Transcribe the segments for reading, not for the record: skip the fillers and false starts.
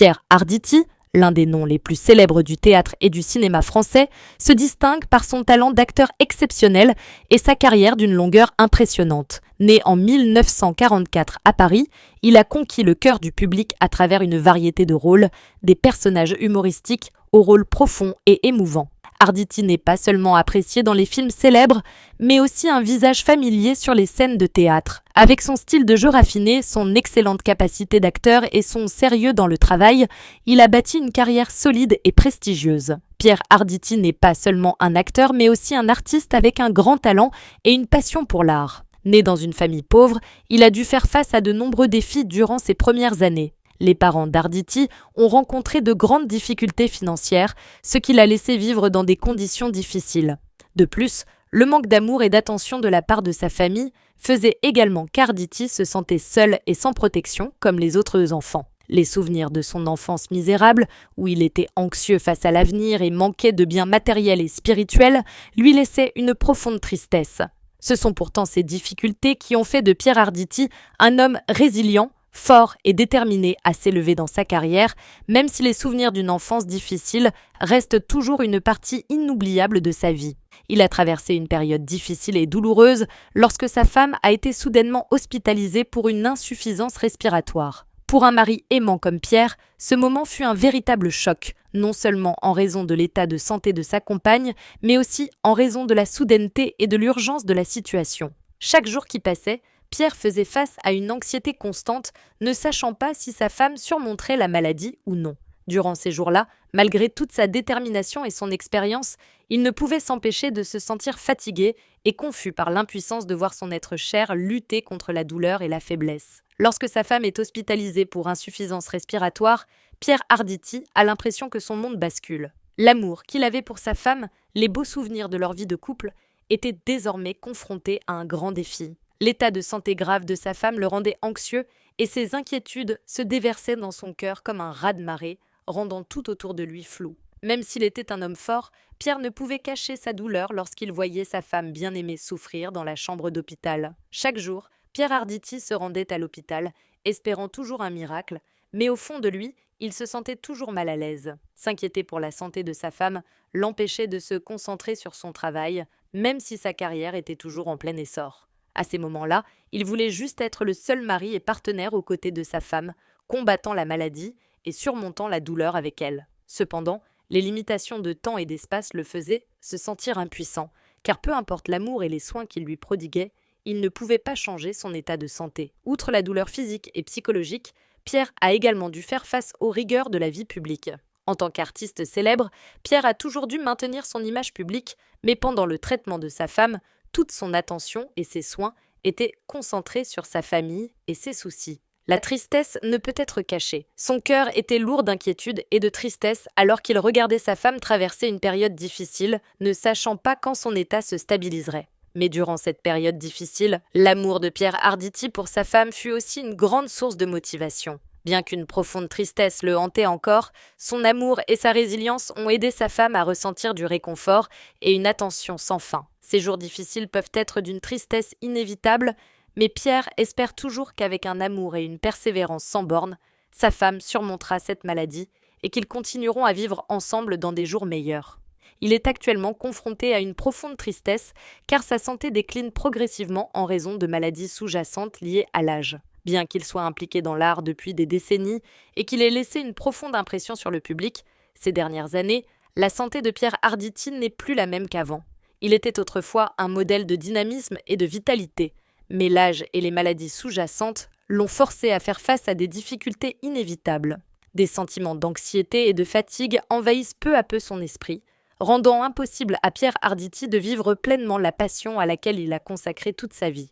Pierre Arditi, l'un des noms les plus célèbres du théâtre et du cinéma français, se distingue par son talent d'acteur exceptionnel et sa carrière d'une longueur impressionnante. Né en 1944 à Paris, il a conquis le cœur du public à travers une variété de rôles, des personnages humoristiques aux rôles profonds et émouvants. Arditi n'est pas seulement apprécié dans les films célèbres, mais aussi un visage familier sur les scènes de théâtre. Avec son style de jeu raffiné, son excellente capacité d'acteur et son sérieux dans le travail, il a bâti une carrière solide et prestigieuse. Pierre Arditi n'est pas seulement un acteur, mais aussi un artiste avec un grand talent et une passion pour l'art. Né dans une famille pauvre, il a dû faire face à de nombreux défis durant ses premières années. Les parents d'Arditi ont rencontré de grandes difficultés financières, ce qui l'a laissé vivre dans des conditions difficiles. De plus, le manque d'amour et d'attention de la part de sa famille faisait également qu'Arditi se sentait seul et sans protection comme les autres enfants. Les souvenirs de son enfance misérable, où il était anxieux face à l'avenir et manquait de biens matériels et spirituels, lui laissaient une profonde tristesse. Ce sont pourtant ces difficultés qui ont fait de Pierre Arditi un homme résilient, fort et déterminé à s'élever dans sa carrière, même si les souvenirs d'une enfance difficile restent toujours une partie inoubliable de sa vie. Il a traversé une période difficile et douloureuse lorsque sa femme a été soudainement hospitalisée pour une insuffisance respiratoire. Pour un mari aimant comme Pierre, ce moment fut un véritable choc, non seulement en raison de l'état de santé de sa compagne, mais aussi en raison de la soudaineté et de l'urgence de la situation. Chaque jour qui passait, Pierre faisait face à une anxiété constante, ne sachant pas si sa femme surmonterait la maladie ou non. Durant ces jours-là, malgré toute sa détermination et son expérience, il ne pouvait s'empêcher de se sentir fatigué et confus par l'impuissance de voir son être cher lutter contre la douleur et la faiblesse. Lorsque sa femme est hospitalisée pour insuffisance respiratoire, Pierre Arditi a l'impression que son monde bascule. L'amour qu'il avait pour sa femme, les beaux souvenirs de leur vie de couple, étaient désormais confrontés à un grand défi. L'état de santé grave de sa femme le rendait anxieux et ses inquiétudes se déversaient dans son cœur comme un raz-de-marée, rendant tout autour de lui flou. Même s'il était un homme fort, Pierre ne pouvait cacher sa douleur lorsqu'il voyait sa femme bien-aimée souffrir dans la chambre d'hôpital. Chaque jour, Pierre Arditi se rendait à l'hôpital, espérant toujours un miracle, mais au fond de lui, il se sentait toujours mal à l'aise. S'inquiéter pour la santé de sa femme l'empêchait de se concentrer sur son travail, même si sa carrière était toujours en plein essor. À ces moments-là, il voulait juste être le seul mari et partenaire aux côtés de sa femme, combattant la maladie et surmontant la douleur avec elle. Cependant, les limitations de temps et d'espace le faisaient se sentir impuissant, car peu importe l'amour et les soins qu'il lui prodiguait, il ne pouvait pas changer son état de santé. Outre la douleur physique et psychologique, Pierre a également dû faire face aux rigueurs de la vie publique. En tant qu'artiste célèbre, Pierre a toujours dû maintenir son image publique, mais pendant le traitement de sa femme, toute son attention et ses soins étaient concentrés sur sa famille et ses soucis. La tristesse ne peut être cachée. Son cœur était lourd d'inquiétude et de tristesse alors qu'il regardait sa femme traverser une période difficile, ne sachant pas quand son état se stabiliserait. Mais durant cette période difficile, l'amour de Pierre Arditi pour sa femme fut aussi une grande source de motivation. Bien qu'une profonde tristesse le hantait encore, son amour et sa résilience ont aidé sa femme à ressentir du réconfort et une attention sans fin. Ces jours difficiles peuvent être d'une tristesse inévitable, mais Pierre espère toujours qu'avec un amour et une persévérance sans bornes, sa femme surmontera cette maladie et qu'ils continueront à vivre ensemble dans des jours meilleurs. Il est actuellement confronté à une profonde tristesse car sa santé décline progressivement en raison de maladies sous-jacentes liées à l'âge. Bien qu'il soit impliqué dans l'art depuis des décennies et qu'il ait laissé une profonde impression sur le public, ces dernières années, la santé de Pierre Arditi n'est plus la même qu'avant. Il était autrefois un modèle de dynamisme et de vitalité, mais l'âge et les maladies sous-jacentes l'ont forcé à faire face à des difficultés inévitables. Des sentiments d'anxiété et de fatigue envahissent peu à peu son esprit, rendant impossible à Pierre Arditi de vivre pleinement la passion à laquelle il a consacré toute sa vie.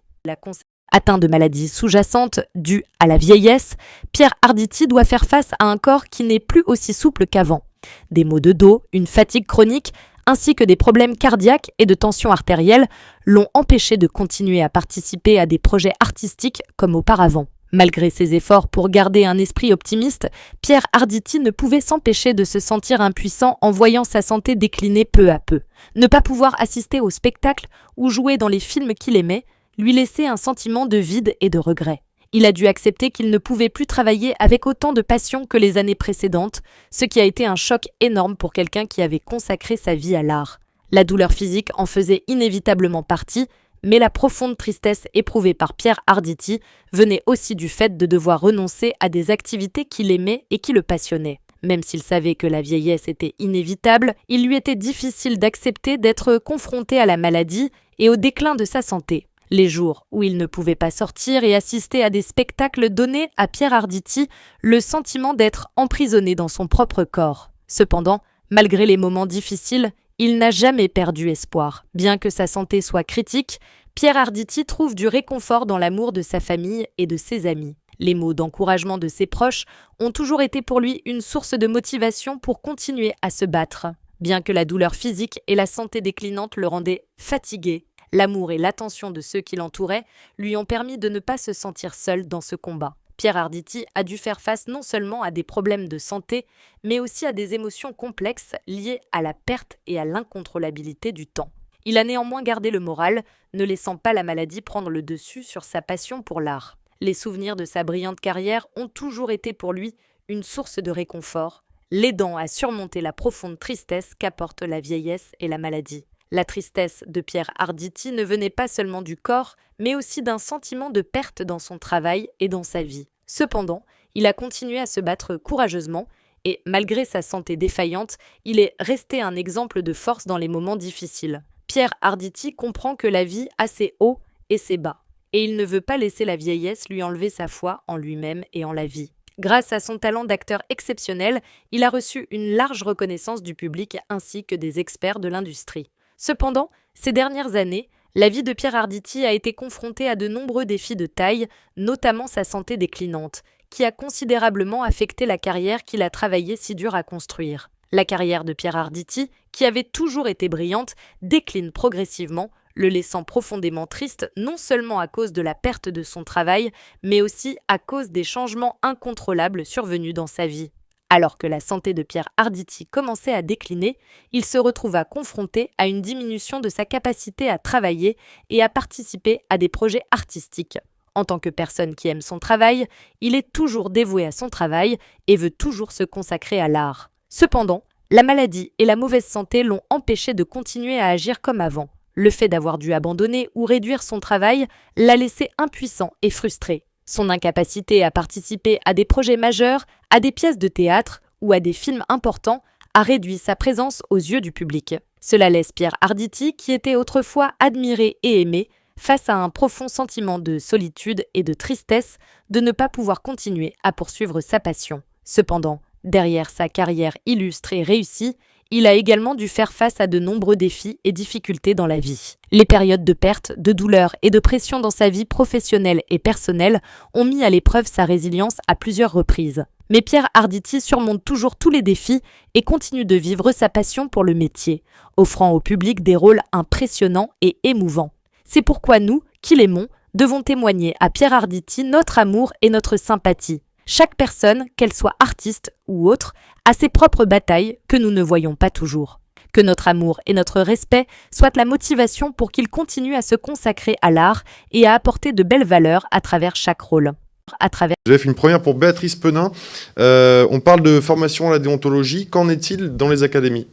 Atteint de maladies sous-jacentes dues à la vieillesse, Pierre Arditi doit faire face à un corps qui n'est plus aussi souple qu'avant. Des maux de dos, une fatigue chronique, ainsi que des problèmes cardiaques et de tension artérielle l'ont empêché de continuer à participer à des projets artistiques comme auparavant. Malgré ses efforts pour garder un esprit optimiste, Pierre Arditi ne pouvait s'empêcher de se sentir impuissant en voyant sa santé décliner peu à peu. Ne pas pouvoir assister au spectacle ou jouer dans les films qu'il aimait lui laissait un sentiment de vide et de regret. Il a dû accepter qu'il ne pouvait plus travailler avec autant de passion que les années précédentes, ce qui a été un choc énorme pour quelqu'un qui avait consacré sa vie à l'art. La douleur physique en faisait inévitablement partie, mais la profonde tristesse éprouvée par Pierre Arditi venait aussi du fait de devoir renoncer à des activités qu'il aimait et qui le passionnaient. Même s'il savait que la vieillesse était inévitable, il lui était difficile d'accepter d'être confronté à la maladie et au déclin de sa santé. Les jours où il ne pouvait pas sortir et assister à des spectacles donnaient à Pierre Arditi le sentiment d'être emprisonné dans son propre corps. Cependant, malgré les moments difficiles, il n'a jamais perdu espoir. Bien que sa santé soit critique, Pierre Arditi trouve du réconfort dans l'amour de sa famille et de ses amis. Les mots d'encouragement de ses proches ont toujours été pour lui une source de motivation pour continuer à se battre. Bien que la douleur physique et la santé déclinante le rendaient fatigué, l'amour et l'attention de ceux qui l'entouraient lui ont permis de ne pas se sentir seul dans ce combat. Pierre Arditi a dû faire face non seulement à des problèmes de santé, mais aussi à des émotions complexes liées à la perte et à l'incontrôlabilité du temps. Il a néanmoins gardé le moral, ne laissant pas la maladie prendre le dessus sur sa passion pour l'art. Les souvenirs de sa brillante carrière ont toujours été pour lui une source de réconfort, l'aidant à surmonter la profonde tristesse qu'apportent la vieillesse et la maladie. La tristesse de Pierre Arditi ne venait pas seulement du corps, mais aussi d'un sentiment de perte dans son travail et dans sa vie. Cependant, il a continué à se battre courageusement et, malgré sa santé défaillante, il est resté un exemple de force dans les moments difficiles. Pierre Arditi comprend que la vie a ses hauts et ses bas, et il ne veut pas laisser la vieillesse lui enlever sa foi en lui-même et en la vie. Grâce à son talent d'acteur exceptionnel, il a reçu une large reconnaissance du public ainsi que des experts de l'industrie. Cependant, ces dernières années, la vie de Pierre Arditi a été confrontée à de nombreux défis de taille, notamment sa santé déclinante, qui a considérablement affecté la carrière qu'il a travaillé si dur à construire. La carrière de Pierre Arditi, qui avait toujours été brillante, décline progressivement, le laissant profondément triste non seulement à cause de la perte de son travail, mais aussi à cause des changements incontrôlables survenus dans sa vie. Alors que la santé de Pierre Arditi commençait à décliner, il se retrouva confronté à une diminution de sa capacité à travailler et à participer à des projets artistiques. En tant que personne qui aime son travail, il est toujours dévoué à son travail et veut toujours se consacrer à l'art. Cependant, la maladie et la mauvaise santé l'ont empêché de continuer à agir comme avant. Le fait d'avoir dû abandonner ou réduire son travail l'a laissé impuissant et frustré. Son incapacité à participer à des projets majeurs, à des pièces de théâtre ou à des films importants a réduit sa présence aux yeux du public. Cela laisse Pierre Arditi, qui était autrefois admiré et aimé, face à un profond sentiment de solitude et de tristesse de ne pas pouvoir continuer à poursuivre sa passion. Cependant, derrière sa carrière illustre et réussie, il a également dû faire face à de nombreux défis et difficultés dans la vie. Les périodes de perte, de douleur et de pression dans sa vie professionnelle et personnelle ont mis à l'épreuve sa résilience à plusieurs reprises. Mais Pierre Arditi surmonte toujours tous les défis et continue de vivre sa passion pour le métier, offrant au public des rôles impressionnants et émouvants. C'est pourquoi nous, qui l'aimons, devons témoigner à Pierre Arditi notre amour et notre sympathie. Chaque personne, qu'elle soit artiste ou autre, a ses propres batailles que nous ne voyons pas toujours. Que notre amour et notre respect soient la motivation pour qu'il continue à se consacrer à l'art et à apporter de belles valeurs à travers chaque rôle. Vous avez fait une première pour Béatrice Penin. On parle de formation à la déontologie. Qu'en est-il dans les académies ?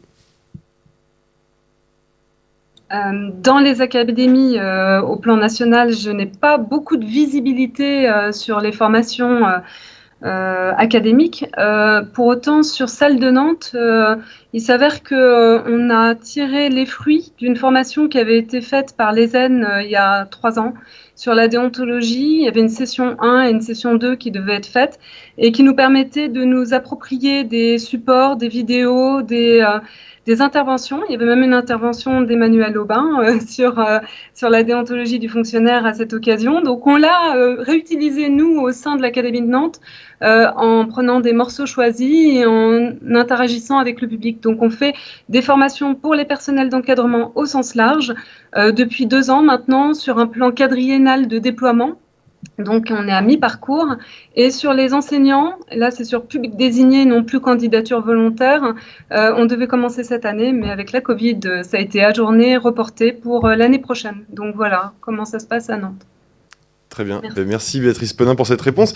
Dans les académies, au plan national, je n'ai pas beaucoup de visibilité sur les formations académiques. Pour autant, sur Salle de Nantes, il s'avère qu'on a tiré les fruits d'une formation qui avait été faite par l'ESN il y a 3 ans sur la déontologie. Il y avait une session 1 et une session 2 qui devaient être faites et qui nous permettaient de nous approprier des supports, des vidéos, des interventions. Il y avait même une intervention d'Emmanuel Aubin sur la déontologie du fonctionnaire à cette occasion. Donc on l'a réutilisé, nous, au sein de l'Académie de Nantes, en prenant des morceaux choisis et en interagissant avec le public. Donc on fait des formations pour les personnels d'encadrement au sens large, depuis 2 ans maintenant, sur un plan quadriennal de déploiement. Donc on est à mi-parcours, et sur les enseignants, là c'est sur public désigné, non plus candidature volontaire, on devait commencer cette année, mais avec la Covid, ça a été ajourné, reporté pour l'année prochaine. Donc voilà comment ça se passe à Nantes. Très bien. Merci Béatrice Penin pour cette réponse.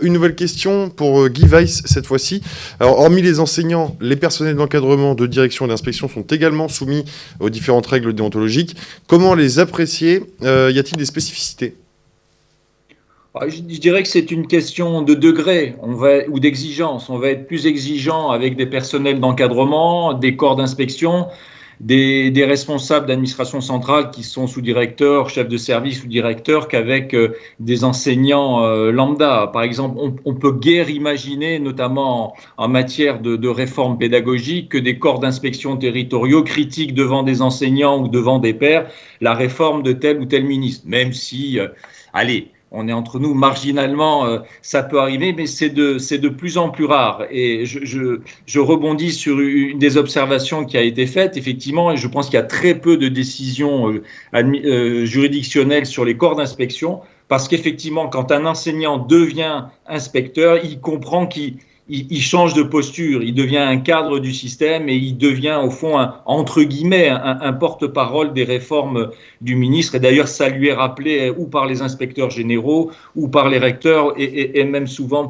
Une nouvelle question pour Guy Weiss cette fois-ci. Alors, hormis les enseignants, les personnels d'encadrement, de direction et d'inspection sont également soumis aux différentes règles déontologiques. Comment les apprécier ? Y a-t-il des spécificités ? Je dirais que c'est une question de degré ou d'exigence. On va être plus exigeant avec des personnels d'encadrement, des corps d'inspection, des responsables d'administration centrale qui sont sous-directeurs, chefs de service ou directeurs qu'avec des enseignants lambda. Par exemple, on peut guère imaginer, notamment en matière de réforme pédagogique, que des corps d'inspection territoriaux critiquent devant des enseignants ou devant des pairs la réforme de tel ou tel ministre, même si, on est entre nous, marginalement, ça peut arriver, mais c'est de plus en plus rare. Et je rebondis sur une des observations qui a été faite, effectivement, et je pense qu'il y a très peu de décisions juridictionnelles sur les corps d'inspection, parce qu'effectivement, quand un enseignant devient inspecteur, il comprend qu'il change de posture, il devient un cadre du système et il devient au fond, entre guillemets, un porte-parole des réformes du ministre. Et d'ailleurs, ça lui est rappelé ou par les inspecteurs généraux ou par les recteurs et même souvent